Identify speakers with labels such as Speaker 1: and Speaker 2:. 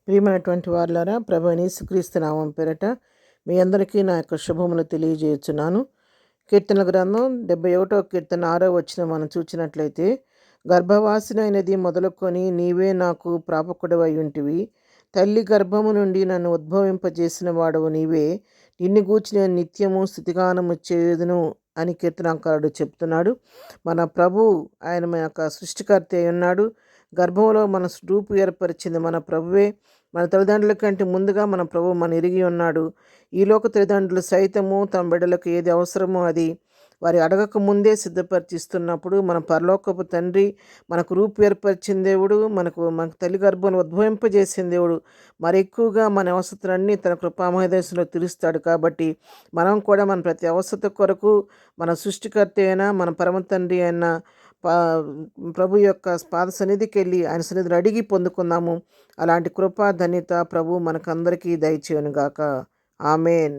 Speaker 1: ప్రియమైనటువంటి వారులారా, ప్రభు అయిన యేసుక్రీస్తు నామం పేరట మీ అందరికీ నా యొక్క శుభములు తెలియజేయుచున్నాను. కీర్తన గ్రంథం 71వ కీర్తన 6వ వచనం మనం చూచినట్లయితే, గర్భవాసినైనది మొదలుకొని నీవే నాకు ప్రాపకుడవై ఉంటివి, తల్లి గర్భము నుండి నన్ను ఉద్భవింపజేసిన వాడవు నీవే, నిన్ను గూర్చి నేను నిత్యము స్తుతిగానము చేయుదును అని కీర్తనాకారుడు చెప్తున్నాడు. మన ప్రభు ఆయన మన యొక్క సృష్టికర్త అయి ఉన్నాడు. గర్భంలో మన రూపు ఏర్పరిచింది మన ప్రభువే. మన తల్లిదండ్రుల కంటే ముందుగా మన ప్రభు మన ఎరిగి ఉన్నాడు. ఈలోక తల్లిదండ్రులు సైతము తమ బిడ్డలకు ఏది అవసరమో అది వారి అడగక ముందే సిద్ధపరిచిస్తున్నప్పుడు, మన పరలోకపు తండ్రి మనకు రూపు ఏర్పరిచిన దేవుడు, మన తల్లి గర్భంలో ఉద్భవింపజేసిన దేవుడు మరి ఎక్కువగా మన అవసరతలన్నీ తన కృపామహదేశంలో తీరుస్తాడు. కాబట్టి మనం కూడా మన ప్రతి అవసరత కొరకు మన సృష్టికర్త అయినా మన పరమ తండ్రి అయిన ప్రభు యొక్క పాద సన్నిధికి వెళ్ళి ఆయన సన్నిధిని అడిగి పొందుకుందాము. అలాంటి కృపా ధన్యత ప్రభు మనకందరికీ దయచేయునుగాక. ఆమెన్.